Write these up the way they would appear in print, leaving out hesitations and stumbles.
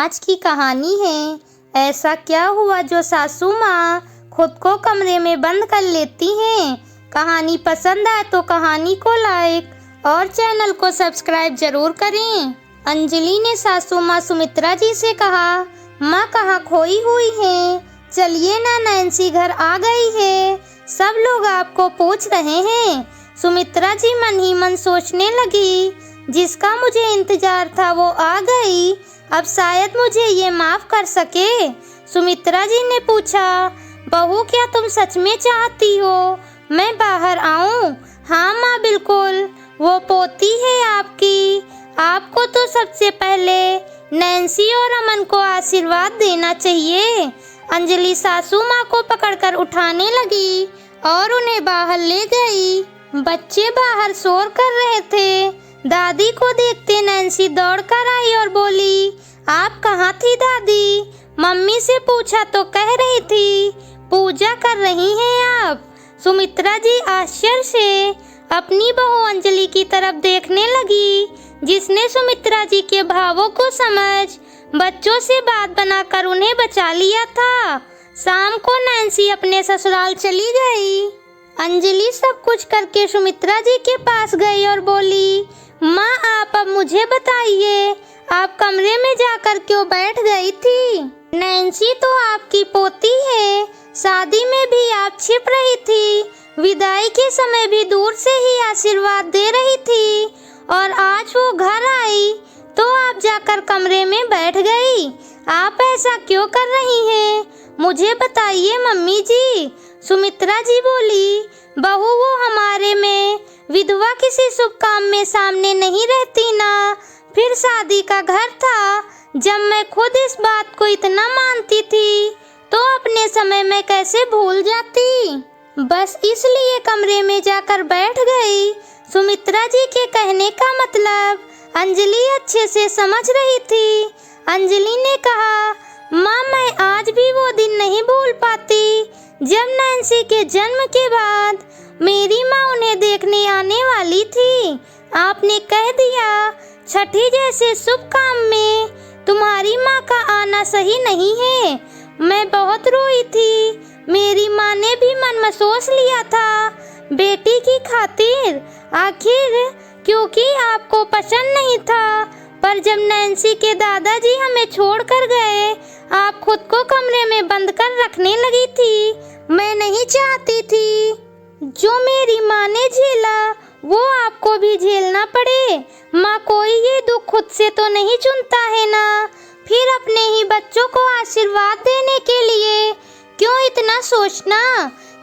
आज की कहानी है। ऐसा क्या हुआ जो सासू माँ खुद को कमरे में बंद कर लेती हैं। कहानी पसंद आए तो कहानी को लाइक और चैनल को सब्सक्राइब जरूर करें। अंजलि ने सासू माँ सुमित्रा जी से कहा, माँ कहाँ खोई हुई हैं? चलिए ना, नैन्सी घर आ गई है, सब लोग आपको पूछ रहे हैं। सुमित्रा जी मन ही मन सोचने लगी, जिसका मुझे इंतजार था वो आ गई, अब शायद मुझे ये माफ कर सके। सुमित्रा जी ने पूछा, बहू क्या तुम सच में चाहती हो मैं बाहर आऊं? हाँ माँ बिल्कुल, वो पोती है आपकी, आपको तो सबसे पहले नैन्सी और अमन को आशीर्वाद देना चाहिए। अंजलि सासू माँ को पकड़कर उठाने लगी और उन्हें बाहर ले गई। बच्चे बाहर शोर कर रहे थे। दादी को देखते नैन्सी दौड़कर आई और बोली, आप कहाँ थी दादी? मम्मी से पूछा तो कह रही थी पूजा कर रही हैं आप। सुमित्रा जी आश्चर्य से अपनी बहू अंजलि की तरफ देखने लगी, जिसने सुमित्रा जी के भावों को समझ बच्चों से बात बनाकर उन्हें बचा लिया था। शाम को नैन्सी अपने ससुराल चली गई। अंजलि सब कुछ करके सुमित्रा जी के पास गई और बोली, माँ आप अब मुझे बताइए, आप कमरे में जाकर क्यों बैठ गई थी? नैन्सी तो आपकी पोती है, शादी में भी आप छिप रही थी, विदाई के समय भी दूर से ही आशीर्वाद दे रही थी, और आज वो घर आई तो आप जाकर कमरे में बैठ गई। आप ऐसा क्यों कर रही हैं? मुझे बताइए मम्मी जी। सुमित्रा जी बोली, बहू वो हमारे में विधवा किसी शुभ काम में सामने नहीं रहती ना, फिर शादी का घर था। जब मैं खुद इस बात को इतना मानती थी तो अपने समय में कैसे भूल जाती, बस इसलिए कमरे में जाकर बैठ गई। सुमित्रा जी के कहने का मतलब अंजलि अच्छे से समझ रही थी। अंजलि ने कहा, माँ मैं आज भी वो दिन नहीं भूल पाती जब नैन्सी के जन्म के बाद मेरी माँ उन्हें देखने आने वाली थी। आपने कह दिया छठी जैसे शुभ काम में तुम्हारी माँ का आना सही नहीं है। मैं बहुत रोई थी, मेरी माँ ने भी मन में सोच लिया था बेटी की खातिर, आखिर क्योंकि आपको पसंद नहीं था। पर जब नैन्सी के दादाजी हमें छोड़कर गए, आप खुद को कमरे में बंद कर रखने लगी थी। मैं नहीं चाहती थी जो मेरी माँ ने झेला वो आपको भी झेलना पड़े। माँ कोई ये दुख खुद से तो नहीं चुनता है ना, फिर अपने ही बच्चों को आशीर्वाद देने के लिए क्यों इतना सोचना?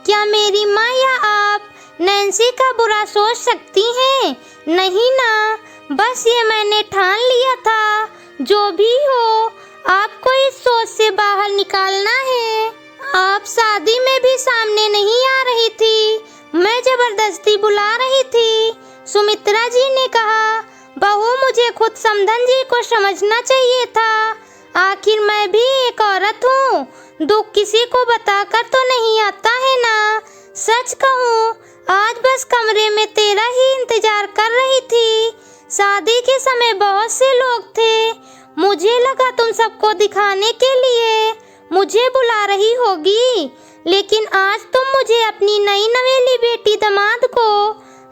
क्या मेरी माँ या आप नैन्सी का बुरा सोच सकती हैं? नहीं ना, बस ये मैंने ठान लिया था, जो भी हो आपको इस सोच से बाहर निकालना है। आप शादी में भी सामने नहीं आ रही थी, मैं जबरदस्ती बुला रही थी। सुमित्रा जी ने कहा, बहू मुझे खुद समधन जी को समझना चाहिए था, आखिर मैं भी एक औरत हूँ, दुख किसी को बताकर तो नहीं आता है ना। सच कहूँ आज बस कमरे में तेरा ही इंतजार कर रही थी। शादी के समय बहुत से लोग थे, मुझे लगा तुम सबको दिखाने के लिए मुझे बुला रही होगी, लेकिन आज तुम मुझे अपनी नई नवेली बेटी दामाद को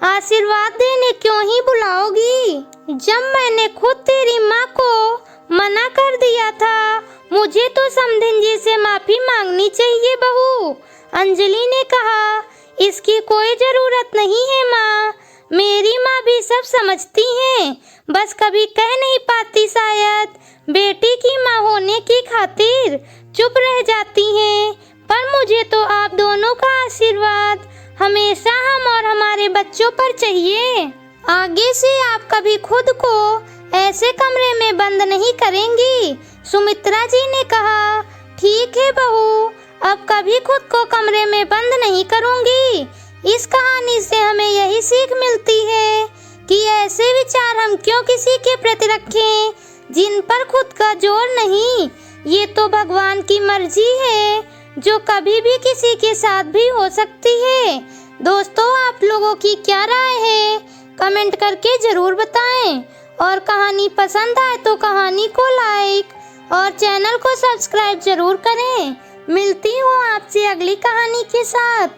आशीर्वाद देने क्यों ही बुलाओगी? जब मैंने खुद तेरी माँ को मना कर दिया था, मुझे तो समधन जी से माफी मांगनी चाहिए बहू। अंजलि ने कहा, इसकी कोई जरूरत नहीं है माँ, मेरी माँ भी सब समझती हैं, बस कभी कह नहीं पाती, शायद बेटी की माँ होने की खातिर चुप रह जाती हैं। पर मुझे तो आप दोनों का आशीर्वाद हमेशा हम और हमारे बच्चों पर चाहिए। आगे से आप कभी खुद को ऐसे कमरे में बंद नहीं करेंगी। सुमित्रा जी ने कहा, ठीक है बहू, अब कभी खुद को कमरे में बंद नहीं करूंगी। इस कहानी से हमें यही सीख मिलती है कि ऐसे विचार हम क्यों किसी के प्रति रखें जिन पर खुद का जोर नहीं। ये तो भगवान की मर्जी है जो कभी भी किसी के साथ भी हो सकती है। दोस्तों आप लोगों की क्या राय है? कमेंट करके जरूर बताएं, और कहानी पसंद आए तो कहानी को लाइक और चैनल को सब्सक्राइब जरूर करें। मिलती हूँ आपसे अगली कहानी के साथ।